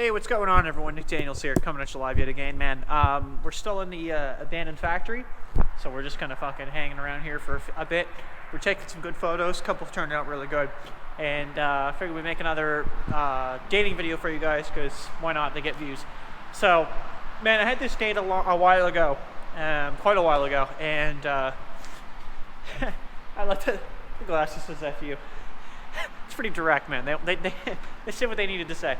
Hey, what's going on, everyone? Nick Daniels here, coming at you live yet again, man. We're still in the abandoned factory, so we're just kind of fucking hanging around here for a bit. We're taking some good photos. A couple turned out really good, and I figured we'd make another dating video for you guys, because why not? They get views. So, man, I had this date a while ago, quite a while ago, and I like the glasses says that for you. It's pretty direct, man. They say what they needed to say.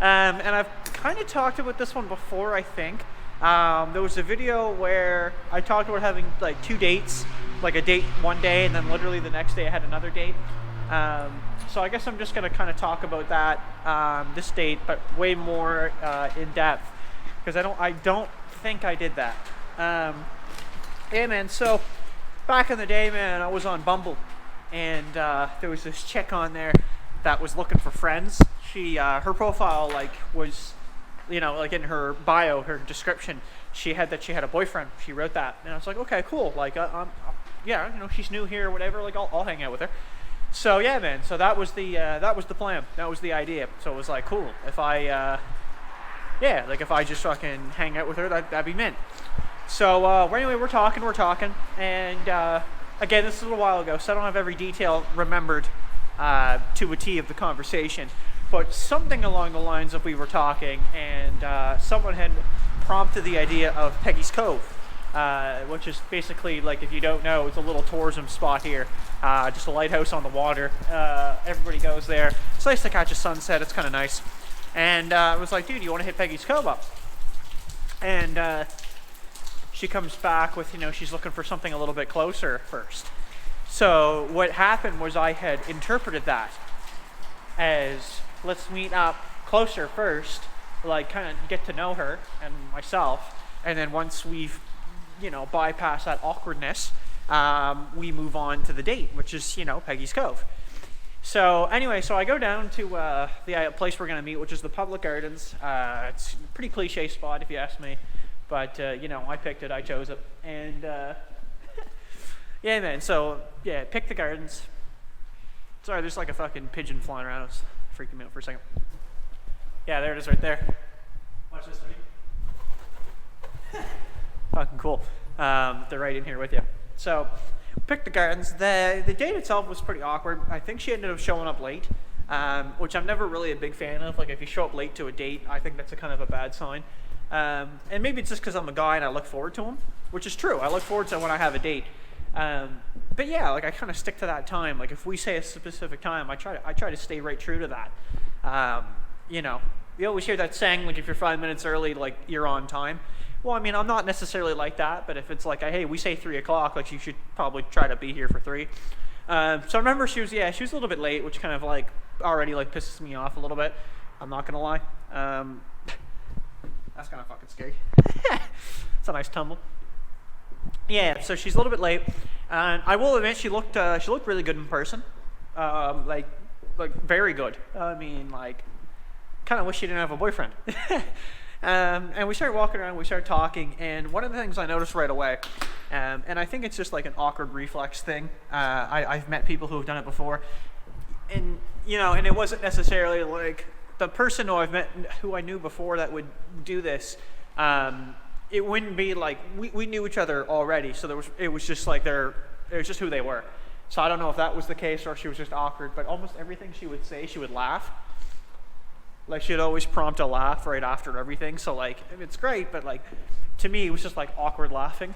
And I've kind of talked about this one before, I think. There was a video where I talked about having like 2 dates, like a date one day and then literally the next day I had another date. So I guess I'm just going to kind of talk about that, this date, but way more in depth, because I don't think I did that. Yeah, man, so back in the day, man, I was on Bumble, and there was this chick on there that was looking for friends. She, her profile, like, was, you know, like in her bio, her description, she had that she had a boyfriend. She wrote that, and I was like, okay, cool. Like, yeah, you know, she's new here or whatever. Like, I'll hang out with her. So yeah, man. So that was the plan. That was the idea. So it was like, cool. If I, yeah, like if I just fucking hang out with her, that'd be mint. So anyway, we're talking, and again, this is a little while ago, so I don't have every detail remembered to a T of the conversation. But something along the lines of we were talking, and someone had prompted the idea of Peggy's Cove, which is basically, like, if you don't know, it's a little tourism spot here, just a lighthouse on the water. Everybody goes there. It's nice to catch a sunset. It's kind of nice. And I was like, dude, you want to hit Peggy's Cove up? And she comes back with, you know, she's looking for something a little bit closer first. So what happened was I had interpreted that as, let's meet up closer first, like kind of get to know her and myself, and then once we've, you know, bypassed that awkwardness, we move on to the date, which is, you know, Peggy's Cove. So anyway, so I go down to the place we're going to meet, which is the public gardens. It's a pretty cliche spot if you ask me, but you know, I picked it, I chose it, and yeah, man, so yeah, pick the gardens. Sorry, there's like a fucking pigeon flying around. It's freaking me out for a second. Yeah, there it is right there. Watch this, buddy. Fucking cool. They're right in here with you. So, pick the gardens. The date itself was pretty awkward. I think she ended up showing up late, which I'm never really a big fan of. Like, if you show up late to a date, I think that's a kind of a bad sign. And maybe it's just because I'm a guy and I look forward to them, which is true. I look forward to when I have a date. But yeah, like I kind of stick to that time. Like if we say a specific time, I try to stay right true to that. You know, you always hear that saying, like if you're 5 minutes early, like you're on time. Well, I mean, I'm not necessarily like that, but if it's like, hey, we say 3 o'clock, like you should probably try to be here for 3. So I remember she was a little bit late, which kind of like already like pisses me off a little bit. I'm not gonna lie. That's kind of fucking scary. It's a nice tumble. Yeah, so she's a little bit late, and I will admit she looked really good in person, like very good. I mean, like, kind of wish she didn't have a boyfriend. And we started walking around, we started talking, and one of the things I noticed right away, and I think it's just like an awkward reflex thing. I've met people who have done it before, and you know, and it wasn't necessarily like the person who I knew before that would do this. It wouldn't be like we knew each other already, so it was just like it was just who they were. So I don't know if that was the case or if she was just awkward, but almost everything she would say, she would laugh. Like she'd always prompt a laugh right after everything. So like it's great, but like to me it was just like awkward laughing.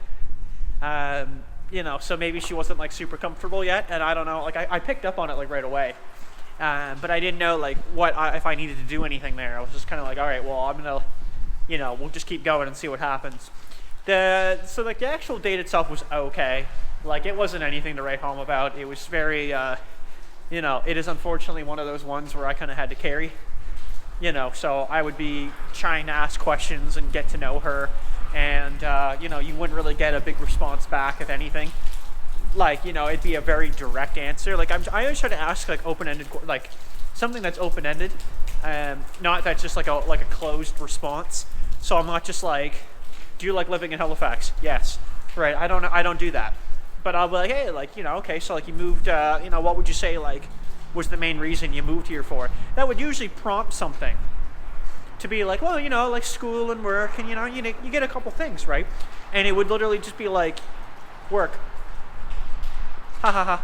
You know, so maybe she wasn't like super comfortable yet, and I don't know. Like I picked up on it like right away, but I didn't know like if I needed to do anything there. I was just kind of like, all right, well I'm gonna. You know, we'll just keep going and see what happens. So like the actual date itself was okay. Like it wasn't anything to write home about. It was very, you know, it is unfortunately one of those ones where I kind of had to carry. You know, so I would be trying to ask questions and get to know her, and you know, you wouldn't really get a big response back if anything. Like, you know, it'd be a very direct answer. Like I always try to ask like open-ended, like something that's open-ended, not that's just like a closed response. So I'm not just like, do you like living in Halifax? Yes. Right. I don't do that. But I'll be like, hey, like, you know, okay, so like you moved, you know, what would you say like was the main reason you moved here for? That would usually prompt something to be like, well, like school and work, and you get a couple things, right? And it would literally just be like, work, ha ha ha.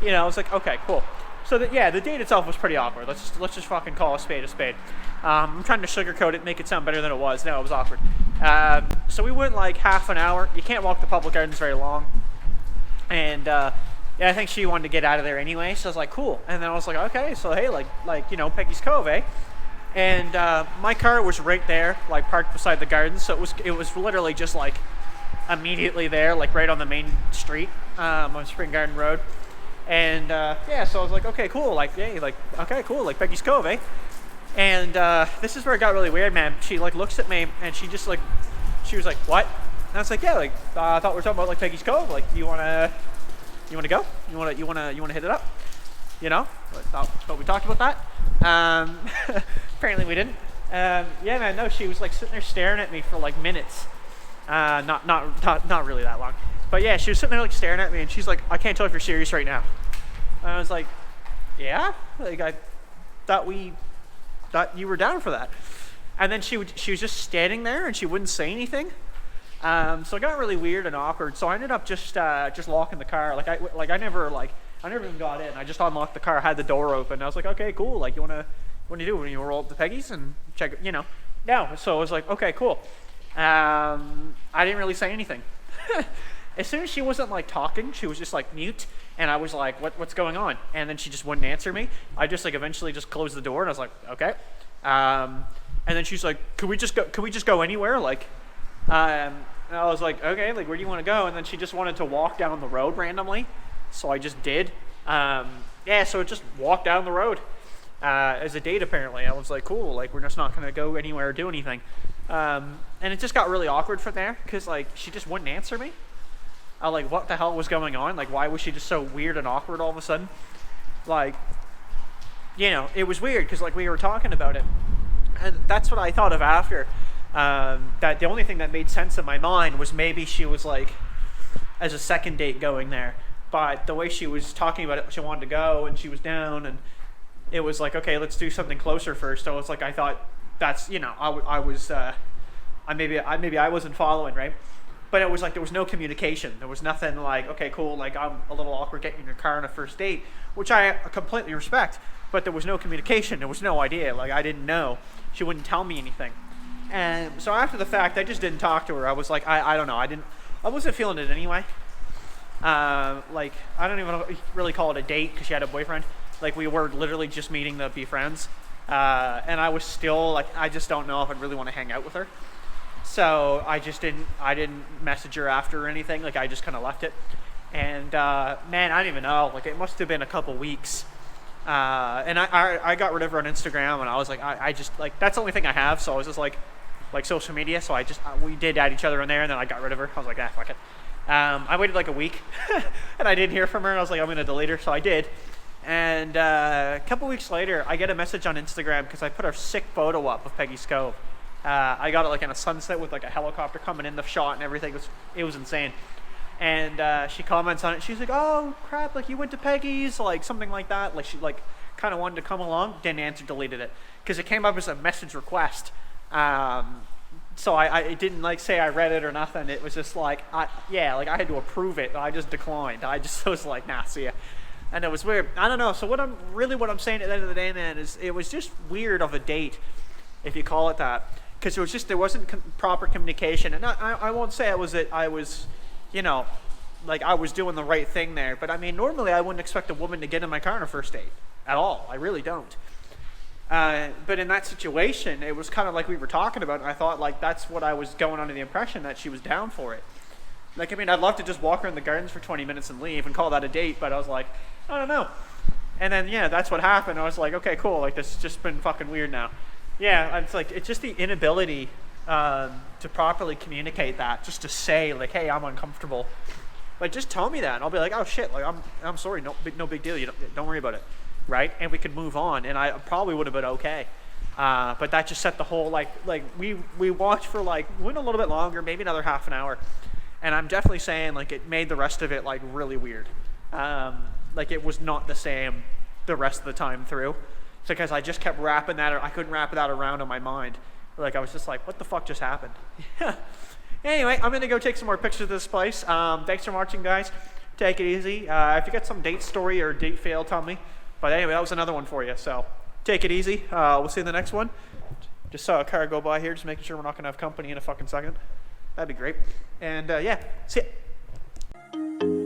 It's like, okay, cool. So the date itself was pretty awkward. Let's just fucking call a spade a spade. I'm trying to sugarcoat it, make it sound better than it was. No, it was awkward. So we went like half an hour. You can't walk the public gardens very long. And I think she wanted to get out of there anyway. So I was like, cool. And then I was like, okay, so hey, like Peggy's Cove, eh? And my car was right there, like parked beside the garden. So it was literally just like immediately there, like right on the main street on Spring Garden Road. And so I was like, okay, cool, like, hey, like, okay, cool, like Peggy's Cove, eh? And this is where it got really weird, man. She like looks at me and she just like, she was like, what? And I was like, yeah, like I thought we were talking about like Peggy's Cove. Like, you wanna go? You wanna hit it up? But we talked about that. Apparently we didn't. Yeah, man, no, she was like sitting there staring at me for like minutes. Not really that long. But yeah, she was sitting there like staring at me, and she's like, I can't tell if you're serious right now. And I was like, yeah, like I thought you were down for that. And then she was just standing there, and she wouldn't say anything. So it got really weird and awkward. So I ended up just locking the car. I never even got in. I just unlocked the car, had the door open. I was like, okay, cool. Like, what do you do? You roll up the Peggy's and check it, No. So I was like, okay, cool. I didn't really say anything. As soon as she wasn't like talking, she was just like mute, and I was like, what's going on? And then she just wouldn't answer me. I just like eventually just closed the door, and I was like, okay. And then she's like, could we just go anywhere? Like, and I was like, okay, like, where do you want to go? And then she just wanted to walk down the road randomly, so I just did. So it just walked down the road as a date, apparently. I was like, cool, like, we're just not going to go anywhere or do anything. And it just got really awkward from there, because like she just wouldn't answer me. Like, what the hell was going on? Like, why was she just so weird and awkward all of a sudden? Like, it was weird, because like we were talking about it, and that's what I thought of after. That the only thing that made sense in my mind was maybe she was like as a second date going there, but the way she was talking about it, she wanted to go and she was down, and it was like, okay, let's do something closer first. So it's like, I thought that's, I wasn't following, right? But it was like there was no communication. There was nothing like, okay, cool, like I'm a little awkward getting in your car on a first date, which I completely respect, but there was no communication. There was no idea. Like, I didn't know. She wouldn't tell me anything. And so after the fact, I just didn't talk to her. I was like, I don't know. I wasn't feeling it anyway. Like, I don't even really call it a date because she had a boyfriend. Like, we were literally just meeting to be friends. And I was still like, I just don't know if I'd really want to hang out with her. So I didn't message her after or anything. Like, I just kind of left it. And man, I don't even know. Like, it must have been a couple weeks. And I got rid of her on Instagram, and I was like, I just like, that's the only thing I have. So I was just like social media. So we did add each other in there, and then I got rid of her. I was like, fuck it. I waited like a week, and I didn't hear from her. And I was like, I'm gonna delete her. So I did. And a couple weeks later, I get a message on Instagram because I put a sick photo up of Peggy's Cove. I got it like in a sunset with like a helicopter coming in the shot and everything. It was insane. And she comments on it. She's like, oh crap, like you went to Peggy's, like something like that. Like she like kind of wanted to come along. Didn't answer, deleted it because it came up as a message request. So I didn't like say I read it or nothing. It was just like, I had to approve it. I just declined. I just was like, nah, see ya. And it was weird. I don't know. So what I'm saying at the end of the day, man, is it was just weird of a date, if you call it that, because there wasn't proper communication. And I won't say I was like I was doing the right thing there, but I mean, normally I wouldn't expect a woman to get in my car on a first date at all. I really don't. But in that situation, it was kind of like we were talking about, and I thought like that's what I was going under the impression that she was down for it. Like, I mean, I'd love to just walk her in the gardens for 20 minutes and leave and call that a date, but I was like, I don't know. And then, yeah, that's what happened. I was like, okay, cool. Like, this has just been fucking weird now. Yeah, it's like, it's just the inability to properly communicate that, just to say, like, hey, I'm uncomfortable. Like, just tell me that, and I'll be like, oh, shit, like, I'm sorry, no big deal. Don't worry about it, right? And we could move on, and I probably would have been okay. But that just set the whole, like we watched for, like, went a little bit longer, maybe another half an hour. And I'm definitely saying, like, it made the rest of it, like, really weird. Like, it was not the same the rest of the time through. because I just kept wrapping that, I couldn't wrap that around in my mind. Like, I was just like, what the fuck just happened? Yeah. Anyway, I'm gonna go take some more pictures of this place. Thanks for watching, guys. Take it easy. If you got some date story or date fail, tell me. But anyway, that was another one for you. So take it easy. We'll see you in the next one. Just saw a car go by here, just making sure we're not gonna have company in a fucking second. That'd be great. And yeah, see ya.